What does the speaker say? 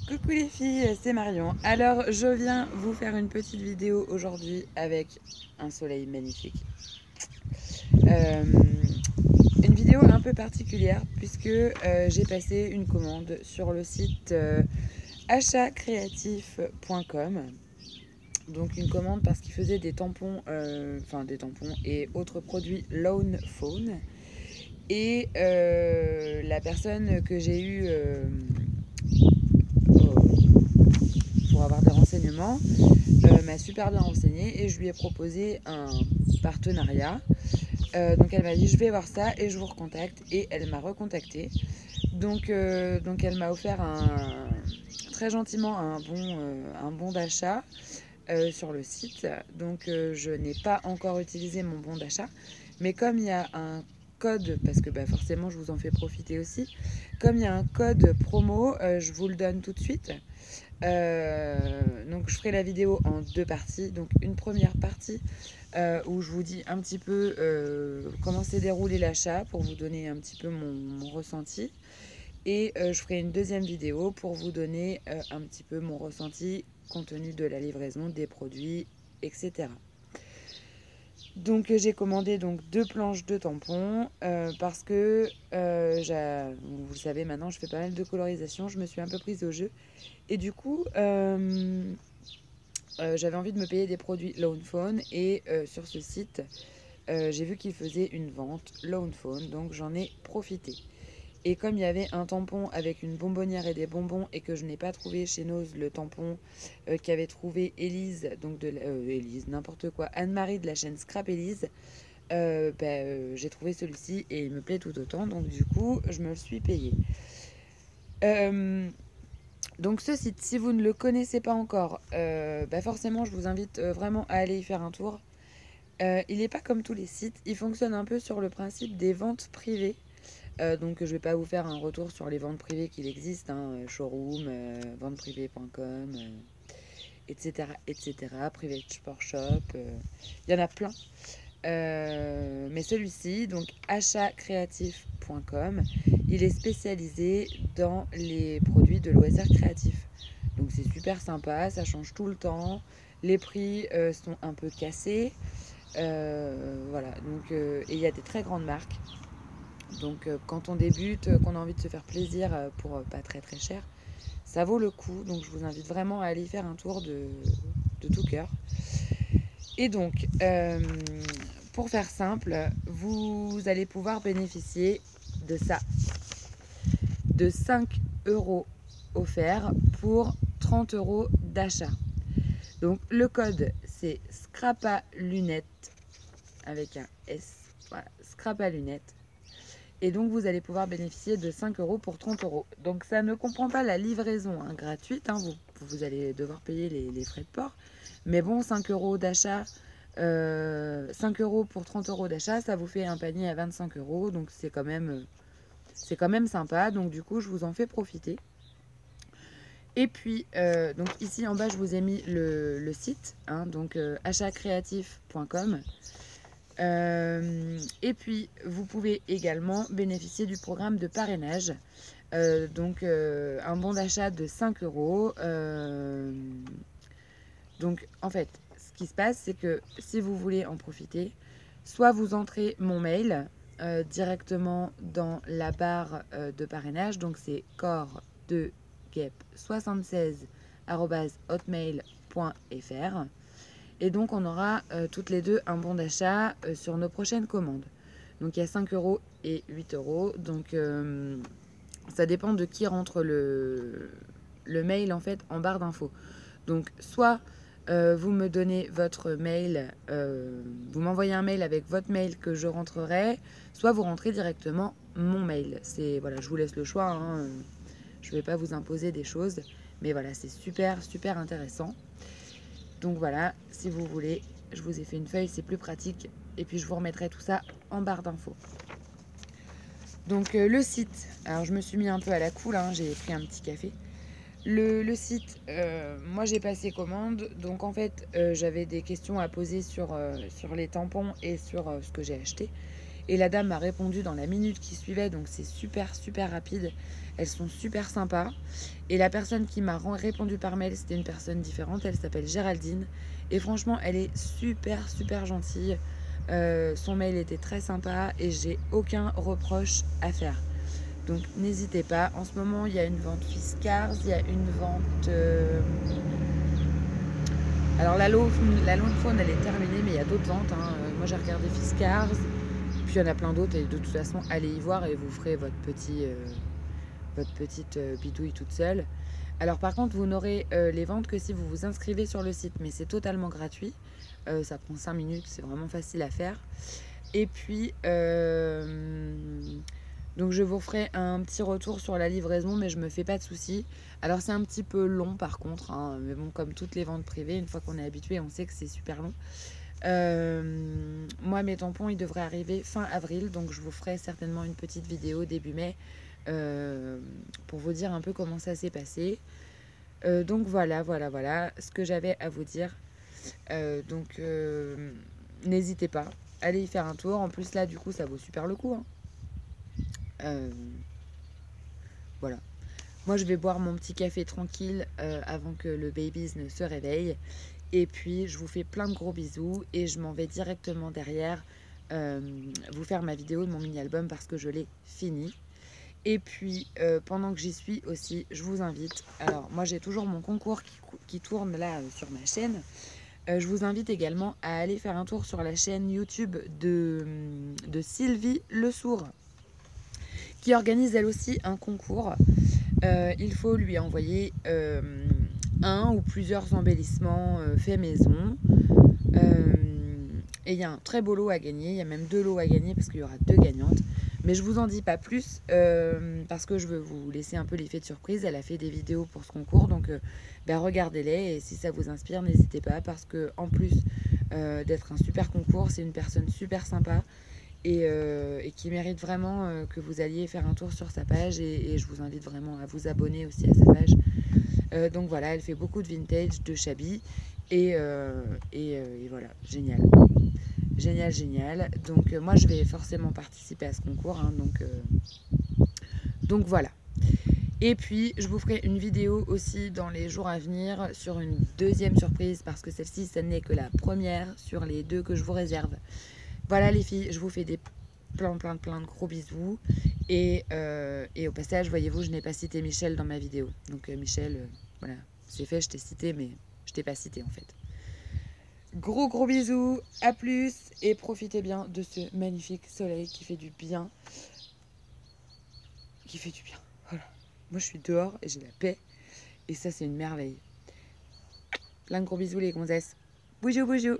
Coucou les filles, c'est Marion. Alors, je viens vous faire une petite vidéo aujourd'hui avec un soleil magnifique. Euh, une vidéo un peu particulière puisque j'ai passé une commande sur le site achatcreatif.com. Donc une commande parce qu'il faisait des tampons, des tampons et autres produits Lone Phone. Et la personne que j'ai eue pour avoir des renseignements m'a super bien renseignée et je lui ai proposé un partenariat. Donc elle m'a dit je vais voir ça et je vous recontacte et elle m'a recontacté. Donc elle m'a offert très gentiment un bon d'achat sur le site. Donc je n'ai pas encore utilisé mon bon d'achat. Mais comme il y a un code, parce que bah, forcément je vous en fais profiter aussi, comme il y a un code promo, je vous le donne tout de suite. Donc je ferai la vidéo en deux parties. Donc une première partie où je vous dis un petit peu comment s'est déroulé l'achat pour vous donner un petit peu mon ressenti. Et je ferai une deuxième vidéo pour vous donner un petit peu mon ressenti compte tenu de la livraison des produits, etc. Donc j'ai commandé donc deux planches de tampons parce que vous le savez maintenant je fais pas mal de colorisation, je me suis un peu prise au jeu et du coup j'avais envie de me payer des produits Lone Phone et sur ce site j'ai vu qu'il faisait une vente Lone Phone, donc j'en ai profité. Et comme il y avait un tampon avec une bonbonnière et des bonbons et que je n'ai pas trouvé chez Nose le tampon qu'avait trouvé Élise, donc Élise, n'importe quoi, Anne-Marie de la chaîne Scrap Élise, j'ai trouvé celui-ci et il me plaît tout autant, donc du coup je me le suis payé. Euh, donc ce site, si vous ne le connaissez pas encore, forcément je vous invite vraiment à aller y faire un tour. Il n'est pas comme tous les sites, il fonctionne un peu sur le principe des ventes privées. Donc je ne vais pas vous faire un retour sur les ventes privées qu'il existe, hein, showroom, venteprivée.com, etc., etc., private sport shop, il y en a plein. Mais celui-ci, donc achatcreatif.com, il est spécialisé dans les produits de loisirs créatifs. Donc c'est super sympa, ça change tout le temps. Les prix sont un peu cassés. Voilà, donc et il y a des très grandes marques. Donc quand on débute, qu'on a envie de se faire plaisir pour pas très très cher, ça vaut le coup. Donc je vous invite vraiment à aller y faire un tour de tout cœur. Et donc, pour faire simple, vous allez pouvoir bénéficier de ça, de 5 euros offerts pour 30 euros d'achat. Donc le code c'est Scrapa Lunettes avec un S. Voilà, Scrapa Lunettes. Et donc vous allez pouvoir bénéficier de 5 euros pour 30 euros. Donc ça ne comprend pas la livraison gratuite. Vous allez devoir payer les frais de port. Mais bon, 5 euros d'achat, 5 euros pour 30 euros d'achat, ça vous fait un panier à 25 euros. Donc c'est quand même sympa. Donc du coup, je vous en fais profiter. Et puis, donc ici en bas, je vous ai mis le site, donc achatcreatif.com. Et puis, vous pouvez également bénéficier du programme de parrainage. Donc, un bon d'achat de 5 euros. Donc, en fait, ce qui se passe, c'est que si vous voulez en profiter, soit vous entrez mon mail directement dans la barre de parrainage. Donc, c'est corps2guep76@hotmail.fr. Et donc, on aura toutes les deux un bon d'achat sur nos prochaines commandes. Donc, il y a 5 euros et 8 euros. Donc, ça dépend de qui rentre le mail en fait en barre d'infos. Donc, soit vous me donnez votre mail, vous m'envoyez un mail avec votre mail que je rentrerai, soit vous rentrez directement mon mail. Voilà, je vous laisse le choix. Je ne vais pas vous imposer des choses. Mais voilà, c'est super, super intéressant. Donc voilà, si vous voulez, je vous ai fait une feuille, c'est plus pratique. Et puis je vous remettrai tout ça en barre d'infos. Donc le site, alors je me suis mis un peu à la cool, j'ai pris un petit café. Le site, moi j'ai passé commande, donc en fait j'avais des questions à poser sur les tampons et sur ce que j'ai acheté. Et la dame m'a répondu dans la minute qui suivait, donc c'est super super rapide. Elles sont super sympas. Et la personne qui m'a répondu par mail, c'était une personne différente. Elle s'appelle Géraldine. Et franchement, elle est super, super gentille. Son mail était très sympa et j'ai aucun reproche à faire. Donc n'hésitez pas. En ce moment, il y a une vente Fiskars, il y a une vente... Alors la Lone Faune, elle est terminée, mais il y a d'autres ventes. Hein. Moi, j'ai regardé Fiskars. Puis il y en a plein d'autres. Et de toute façon, allez y voir et vous ferez votre petite bidouille toute seule. Alors par contre, vous n'aurez les ventes que si vous vous inscrivez sur le site. Mais c'est totalement gratuit. Ça prend 5 minutes. C'est vraiment facile à faire. Et puis... donc je vous ferai un petit retour sur la livraison, mais je me fais pas de soucis. Alors c'est un petit peu long par contre, hein, mais bon, comme toutes les ventes privées, une fois qu'on est habitué, on sait que c'est super long. Moi, mes tampons, ils devraient arriver fin avril, donc je vous ferai certainement une petite vidéo début mai pour vous dire un peu comment ça s'est passé. Donc voilà ce que j'avais à vous dire. Donc n'hésitez pas, allez y faire un tour. En plus là, du coup, ça vaut super le coup. Hein. Voilà. Moi, je vais boire mon petit café tranquille avant que le babies ne se réveille. Et puis, je vous fais plein de gros bisous et je m'en vais directement derrière vous faire ma vidéo de mon mini-album parce que je l'ai fini. Et puis, pendant que j'y suis aussi, je vous invite... Alors, moi, j'ai toujours mon concours qui tourne là sur ma chaîne. Je vous invite également à aller faire un tour sur la chaîne YouTube de Sylvie Le Sourd, qui organise elle aussi un concours. Il faut lui envoyer un ou plusieurs embellissements faits maison. Et il y a un très beau lot à gagner. Il y a même 2 lots à gagner parce qu'il y aura 2 gagnantes. Mais je vous en dis pas plus parce que je veux vous laisser un peu l'effet de surprise. Elle a fait des vidéos pour ce concours, donc regardez-les. Et si ça vous inspire, n'hésitez pas parce que en plus d'être un super concours, c'est une personne super sympa. Et qui mérite vraiment que vous alliez faire un tour sur sa page et je vous invite vraiment à vous abonner aussi à sa page. Donc voilà, elle fait beaucoup de vintage, de shabby et voilà, génial. Génial. Donc moi je vais forcément participer à ce concours, hein, donc voilà. Et puis je vous ferai une vidéo aussi dans les jours à venir sur une deuxième surprise parce que celle-ci, ce n'est que la première sur les 2 que je vous réserve. Voilà les filles, je vous fais des plein de gros bisous. Et au passage, voyez-vous, je n'ai pas cité Michel dans ma vidéo. Donc Michel, voilà, c'est fait, je t'ai cité, mais je t'ai pas cité en fait. Gros bisous, à plus et profitez bien de ce magnifique soleil qui fait du bien. Voilà. Moi je suis dehors et j'ai la paix. Et ça c'est une merveille. Plein de gros bisous les gonzesses. Boujou.